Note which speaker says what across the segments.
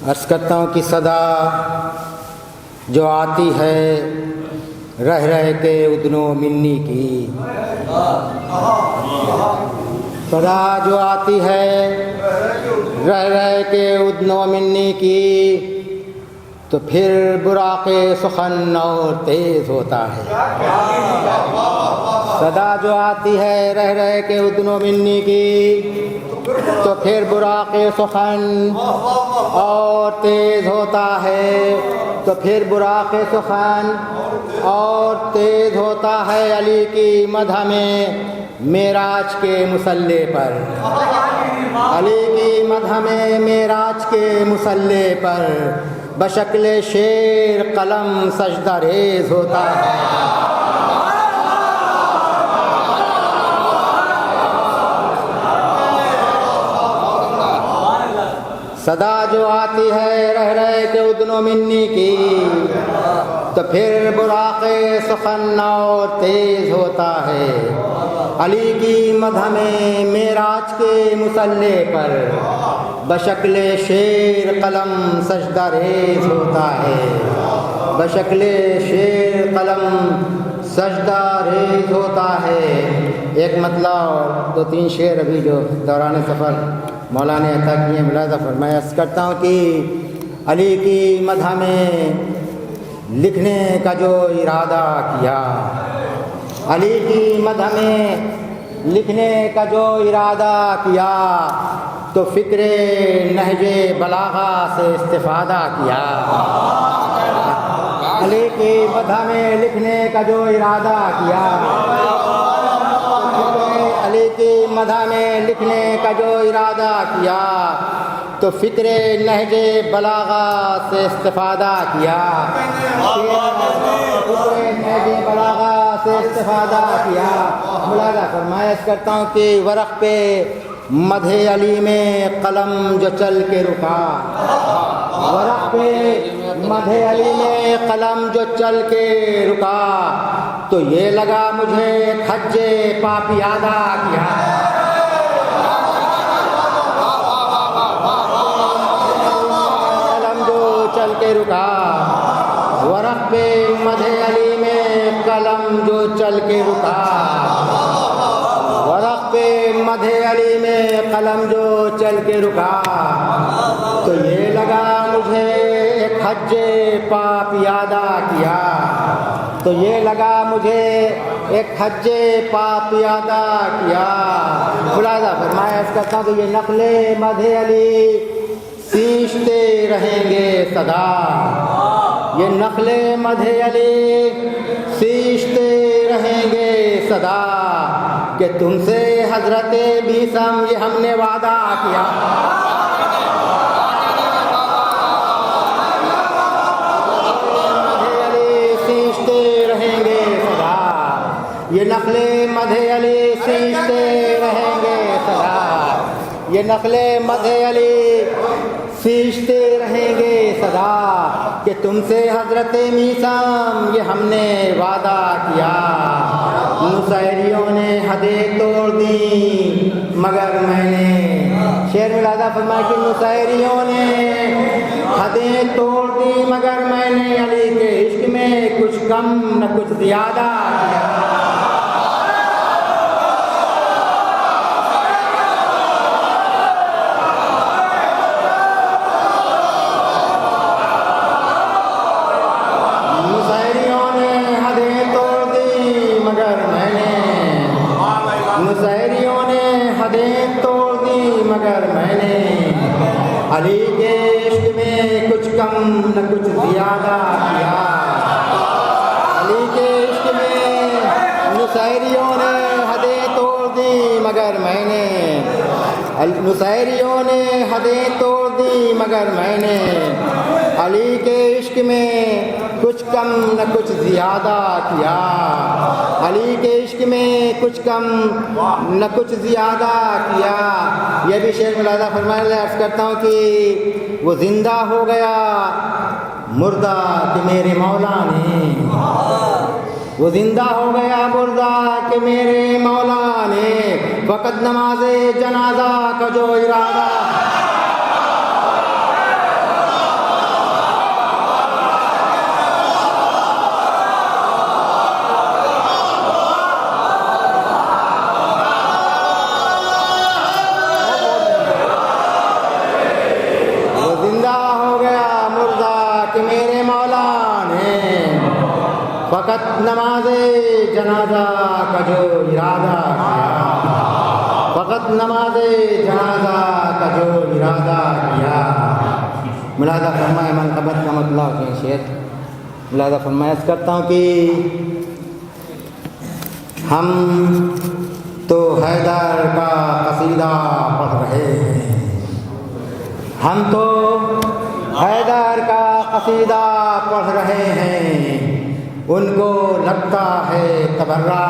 Speaker 1: अर्ज़ करता हूँ कि सदा जो आती है रह रह के उदनो मिन्नी की, सदा जो आती है रह रह के उदनो मिन्नी की, तो फिर बुराक़े सुखन और तेज़ होता है। सदा जो आती है रह रह के उदनो मिन्नी की, तो फिर बुराक़े सुखन और तेज़ होता है, तो फिर बुराक़े सुखन और तेज़ होता है। अली की मदह में मेराज के मुसल्ले पर, अली की मदह में मेराज के मुसल्ले पर बशक्ल शेर कलम सजदा रेज़ होता है। सदा जो आती है रह रह के उदनो मिन्नी की, तो फिर बुराक़े सुखन और तेज़ होता है। अली की मदह में मेराज के मुसल्ले पर बशक्ल शेर कलम सजदा रेज़ होता है। बशक्ल शेर कलम सजदा रेज़ होता है। एक मतलब और दो तीन शेर अभी जो दौरान सफ़र मौला ने अता किए मुलाज़ा फरमाया। अर्ज़ करता हूँ कि अली की मदह में लिखने का जो इरादा किया, अली की मदह में लिखने का जो इरादा किया, तो फ़िक्रे नहजे बलागा से इस्तिफ़ादा किया। अली की मदह में लिखने का जो इरादा किया, अली की मदह में लिखने का जो इरादा किया, तो फ़िक्रे नहजे बलागा से इस्तिफ़ादा किया। फ़िक्रे नहजे बलागा से इस्तिफ़ादा किया। मुलाज़ा फरमाया करता हूँ कि वरक़ पे मधे अली में कलम जो चल के रुका, वरक़ पे मधे अली में कलम जो चल के रुका, तो ये लगा मुझे खज्जे पापियादा किया। कलम जो चल के रुका, वरक़ पे मधे अली में कलम जो चल के रुका, वरक़ पे मधे अली में कलम जो चल के रुका, तो ये लगा मुझे खज्जे पापियादा किया। तो ये लगा मुझे एक खज्जे पापियादा किया। मुलाज़ा फरमाया करता तो ये नक़्ले मधे अली सींचते रहेंगे सदा, ये नक़्ले मधे अली सींचते रहेंगे सदा, कि तुमसे हज़रत बीसम ये हमने वादा किया। मधे अली सींचते रहेंगे सदा, ये नक़्ले मधे अली सींचते रहेंगे सदा, ये नक़्ले मधे अली सींचते रहेंगे सदा, कि तुमसे हज़रत मीसाम ये हमने वादा किया। मुसैरियों ने हदें तोड़ दी मगर मैंने, शेर मुलाज़ा फरमाया कि मुसैरियों ने हदें तोड़ दी मगर मैंने अली के इश्क में कुछ कम न कुछ ज़्यादा किया। अली के इश्क में कुछ कम न कुछ ज़्यादा किया। अली के इश्क में मुसैरियों ने हदें तोड़ दी मगर मैंने, मुसैरियों ने हदें तोड़ दी मगर मैंने, अली के इश्क में कुछ कम न कुछ ज़्यादा किया। अली के इश्क में कुछ कम न कुछ ज़्यादा किया। यह भी शेर मुलाज़ा फरमाया। अर्ज़ करता हूँ कि वो ज़िंदा हो गया मुर्दा कि मेरे मौला ने, वो ज़िंदा हो गया मुर्दा कि मेरे मौला ने, फ़क़त नमाज़े जनाजा का जो इरादा फ़कत नमाज़े जनाजा का जो इरादा किया, फ़कत नमाज़े जनाजा का जो इरादा किया। मुलाज़ा फरमाए मनक़बत का मतलब के शेर मुलाज़ा फरमाया करता हूँ कि हम तो हैदर का कसीदा पढ़ रहे हैं, हम तो हैदर का कसीदा पढ़ रहे हैं, उनको लगता है तबर्रा।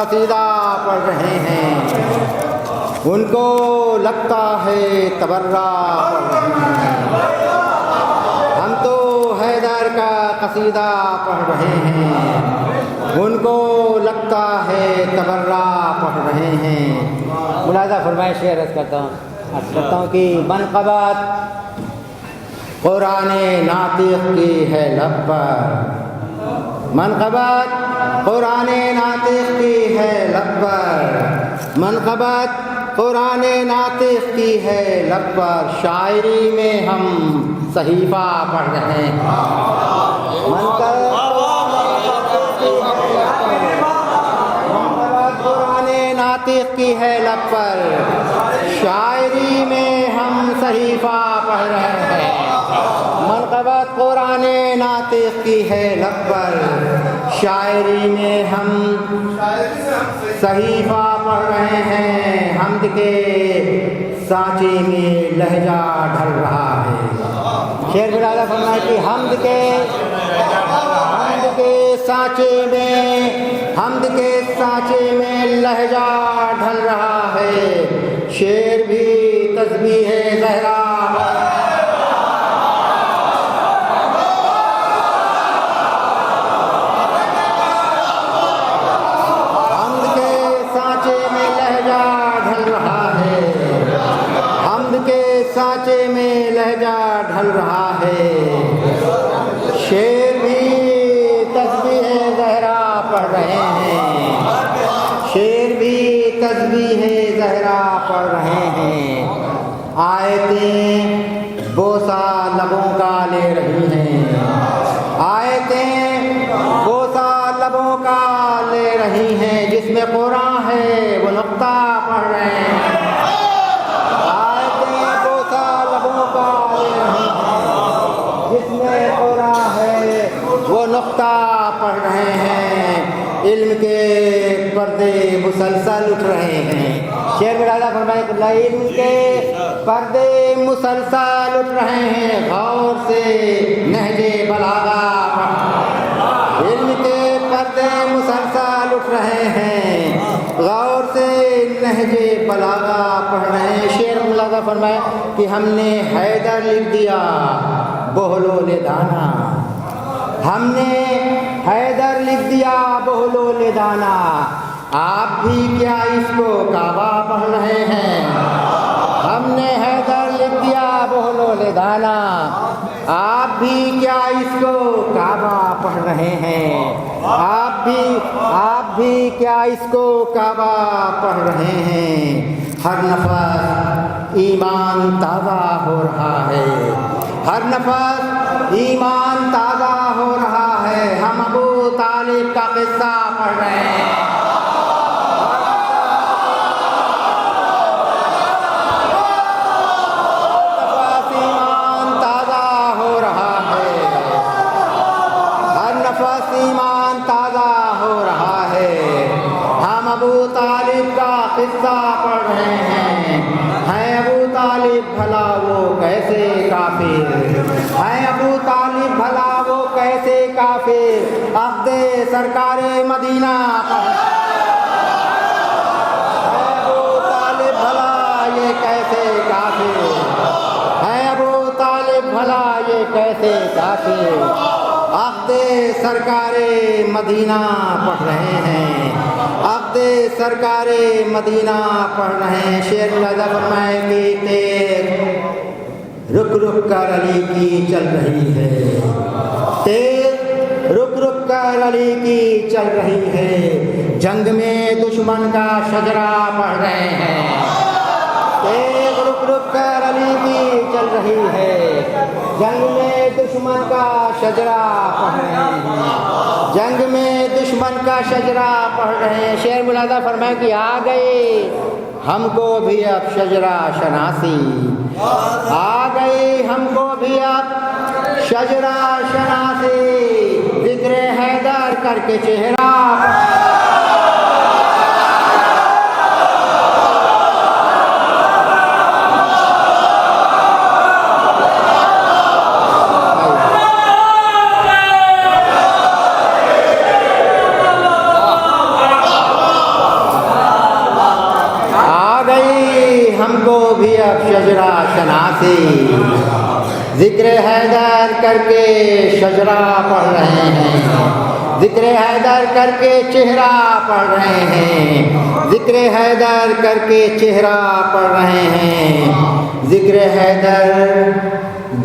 Speaker 1: कसीदा पढ़ रहे हैं, उनको लगता है तबर्रा पढ़ रहे हैं। हम तो हैदर का कसीदा पढ़ रहे हैं, उनको लगता है तबर्रा पढ़ रहे हैं। मुलाज़ा फरमाए शेर अर्ज़ करता हूँ कि मनक़बत कुरान नातिक़ की है लब पर, मनक़बत कुरान नातिक़ की है लब पर, मनक़बत कुरान नातिक़ की है लब पर, शायरी में हम सहीफ़ा पढ़ रहे हैं। मनक़बत कुरान नातिक़ की है लब पर, शायरी में हम सहीफ़ा पढ़ रहे हैं। मनक़बत कुरान नातिक़ की है लब पर, शायरी में हम सहीफ़ा पढ़ रहे हैं। हमद के सांचे में लहजा ढल रहा है। शेर मुलाज़ा फरमाए कि हमद के सांचे में लहजा ढल रहा है। शेर भी तस्बीह ज़हरा सांचे में लहजा ढल रहा है। शेर भी तस्बीह ज़हरा पढ़ रहे हैं, शेर भी तस्बीह ज़हरा पढ़ रहे हैं। आयतें बोसा लबों का ले रही हैं, आयतें बोसा लबों का ले रही हैं, जिसमें कुरान है वो नुक्ता पढ़ रहे हैं। जिसमें कुरान है वो नुक्ता पढ़ रहे हैं। इल्म के पर्दे मुसलसल उठ रहे हैं। शेर मुलाज़ा फरमाए इल्म के पर्दे मुसलसल उठ रहे हैं। गौर से नहजे बलागा, इल्म के पर्दे मुसलसल उठ रहे हैं, गौर से नहजे बलागा पढ़ रहे हैं। शेर मुलाज़ा फरमाए कि हमने हैदर लिख दिया बोहलो ले दाना, हमने हैदर लिख दिया बोहलो ले दाना। आप भी क्या इसको काबा पढ़ रहे हैं? हमने हैदर लिख दिया बोहलो ले दाना, आप भी क्या इसको काबा पढ़ रहे हैं? आप भी क्या इसको काबा पढ़ रहे हैं? हर नफस ईमान ताज़ा हो रहा है, हर नफस ईमान ताज़ा हो रहा है। हम अबू तालिब का किस्सा पढ़ रहे हैं। ईमान ताज़ा हो रहा है। हम अबू तालिब का किस्सा पढ़ रहे हैं अबू तालिब भला वो कैसे काफिर, हैं अबू तालिब भला वो कैसे काफिर। अक़्दे सरकारे मदीना अबू तालिब भला ये कैसे काफिर, हैं अबू तालिब भला ये कैसे काफिर। अक़्दे सरकारे मदीना पढ़ रहे हैं, अक़्दे सरकारे मदीना पढ़ रहे हैं। शेर मुलाज़ा फरमाए कि तेज़ रुक रुक कर अली की चल रही है, तेज़ रुक रुक कर अली की चल रही है। जंग में दुश्मन का शजरा पढ़ रहे हैं, तेज़ रुक रुक कर अली की चल रही है। जंग में दुश्मन का शजरा पढ़ रहे हैं, जंग में दुश्मन का शजरा पढ़ रहे हैं। शेर मुलाज़ा फरमाए कि आ गए हमको भी अब शजरा शनासी, आ गई हमको भी अब शजरा शनासी। ज़िक्र हैदर करके चेहरा हमको भी अब शजरा शनासी। ज़िक्र हैदर करके शजरा पढ़ रहे हैं, ज़िक्र हैदर करके चेहरा पढ़ रहे हैं, ज़िक्र हैदर करके चेहरा पढ़ रहे हैं। ज़िक्र हैदर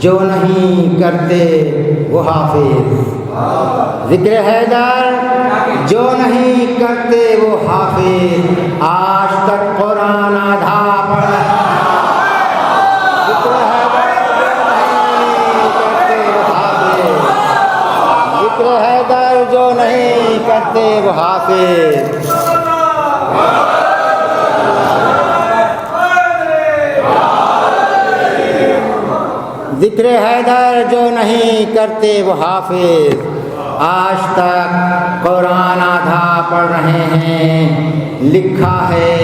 Speaker 1: जो नहीं करते वो हाफिज़, ज़िक्र हैदर जो नहीं करते वो हाफिज़। आज तक कुरान आधा पढ़ा, ज़िक्र हैदर जो नहीं करते वो हाफिज़। ज़िक्र हैदर जो नहीं करते वो हाफिज़। आज तक कुरान आधा पढ़ रहे हैं, लिखा है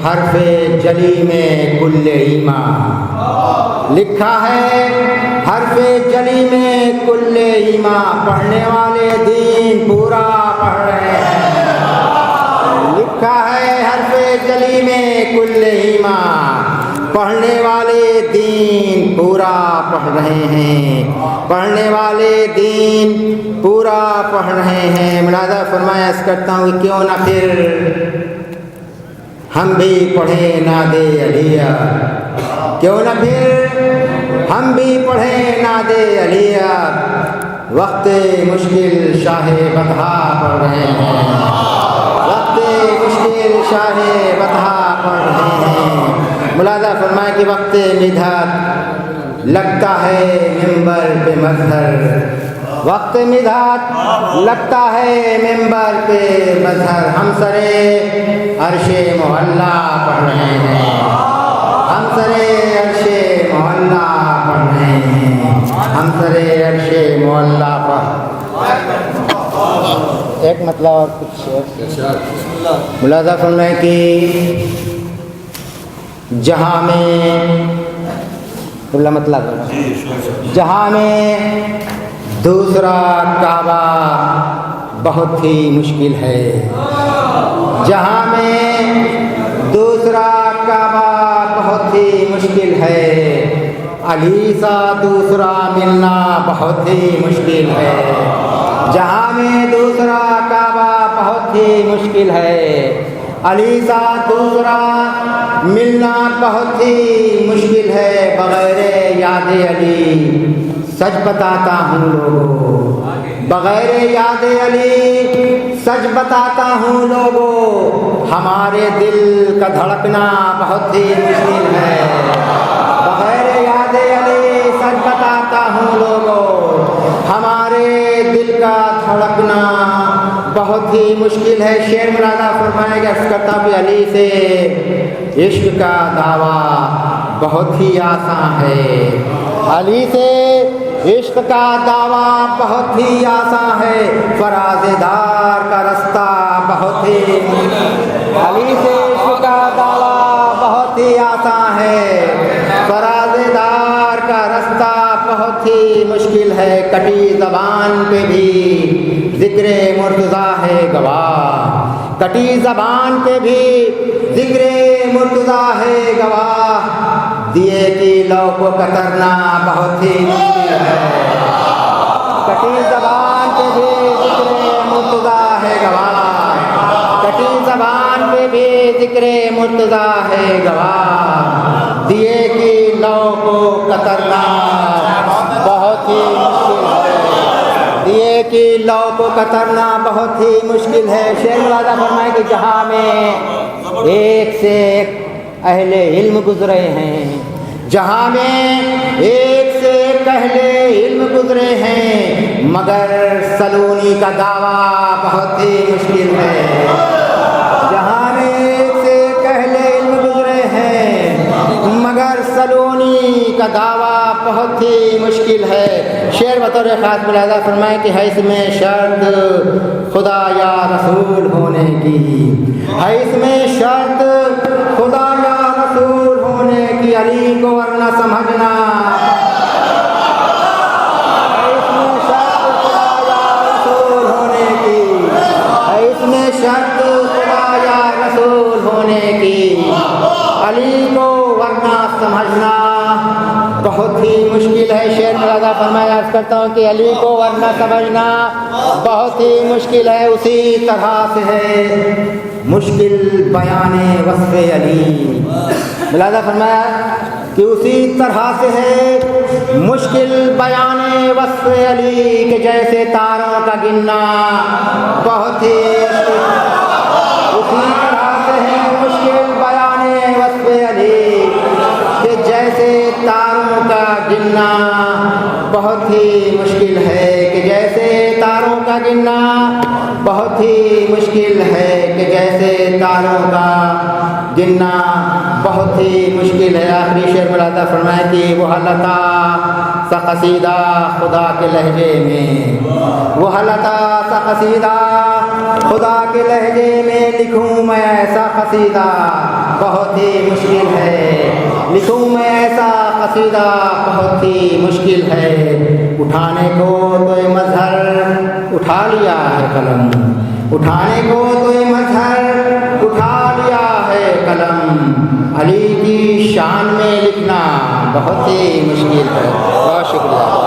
Speaker 1: हरफ़े जली में कुल्ले ईमान, लिखा है हरफ़े जली में कुल्ले ईमान। पढ़ने वाले दीन पूरा पढ़ रहे हैं, लिखा है हरफ़े जली में कुल्ले ईमान। पढ़ने वाले दीन पूरा पढ़ रहे हैं, पढ़ने वाले दीन पूरा पढ़ रहे हैं। मुलाज़ा फरमाया करता हूँ क्यों ना फिर हम भी पढ़े नादे अलिया, क्यों ना फिर हम भी पढ़े नादे अलिया। वक्त मुश्किल शाहे बतहा पढ़ रहे हैं, वक्त मुश्किल शाहे बतहा पढ़ रहे हैं। मुलाज़ा फरमाए कि वक्त मिधात लगता है मिंबर पे मजहर, वक्त मिधात लगता है मिंबर पे मजहर। हम सरे अर्शे मोहल्ला पढ़ रहे हैं, हम सरे अर्शे मोहल्ला पढ़ रहे हैं, हम सरे अर्शे मोहल्ला पढ़। एक मतलब और कुछ मुलाज़ा फरमाए कि जहाँ में मतलब जहाँ में दूसरा काबा बहुत ही मुश्किल है, जहाँ में दूसरा काबा बहुत ही मुश्किल है। अली सा दूसरा मिलना बहुत ही मुश्किल है, जहाँ में दूसरा काबा बहुत ही मुश्किल है। अली सा दूसरा मिलना बहुत ही मुश्किल है। बगैर याद अली सच बताता हूँ लोगों, बगैर याद अली सच बताता हूँ लोगों। हमारे दिल का धड़कना बहुत ही मुश्किल है। बगैर याद अली सच बताता हूँ लोगों, हमारे दिल का धड़कना बहुत ही मुश्किल है। शेर मुलाज़ा फरमाएगा करता भी अली से इश्क का दावा बहुत ही आसान है, अली से इश्क का दावा बहुत ही आसान है। फराज़ेदार का रास्ता बहुत ही, अली से इश्क का दावा बहुत ही आसान है। फराज़ेदार का रास्ता बहुत ही मुश्किल है। कटी ज़बान पे भी ज़िक्र मुर्तज़ा है गवाह, कटी ज़बान पे भी ज़िक्र मुर्तज़ा है गवाह। दिए की लौ को कतरना बहुत ही मुश्किल है, कटी ज़बान पे भी ज़िक्र मुर्तज़ा है गवाह, कटी ज़बान पे भी ज़िक्र मुर्तज़ा है गवाह। दिए की लौ को कतरना बहुत ही मुश्किल है, दिए की लौ को कतरना बहुत ही मुश्किल है। शेर मुरादा फरमाए कि जहाँ में एक से एक अहले इल्म गुजरे हैं, जहाँ में एक से एक अहले इल्म गुजरे हैं, मगर सलूनी का दावा बहुत ही मुश्किल है। जहाँ में एक से एक अहले इल्म गुजरे हैं, मगर सलूनी का दावा बहुत ही मुश्किल है। शेर बतौर ख़ास मुलाज़ा फरमाए कि है इसमें शर्त खुदा या रसूल होने की, है इसमें शर्त खुदा या रसूल होने की, अली को वरना समझना। है इसमें शर्त खुदा या रसूल होने की, है इसमें शर्त खुदा या रसूल होने की, अली को वरना समझना बहुत ही मुश्किल है। शेर मुरादा फरमाया अर्ज़ करता हूँ कि अली को वरना समझना बहुत ही मुश्किल है। उसी तरह से है मुश्किल बयाने वस्फ़े अली, मुरादा फरमाया कि उसी तरह से है मुश्किल बयाने वस्फ़े अली के जैसे तारों का गिनना बहुत ही, उसी तरह से है मुश्किल बयाने वस्फ़े अली कि जैसे तारों का गिनना बहुत ही मुश्किल है, कि जैसे तारों का गिनना बहुत ही मुश्किल है, कि जैसे तारों का गिनना बहुत ही मुश्किल है। आखिरी शेर मुरादा फरमाए कि वो लता सा कसीदा खुदा के लहजे में, वो लता सा कसीदा खुदा के लहजे में लिखूं मैं ऐसा कसीदा बहुत ही मुश्किल है, लिखूं मैं ऐसा कसीदा बहुत ही मुश्किल है। उठाने को तो ये मजहर उठा लिया है कलम, उठाने को तो ये मजहर उठा लिया है कलम, अली की शान में लिखना बहुत ही मुश्किल है। बहुत शुक्रिया।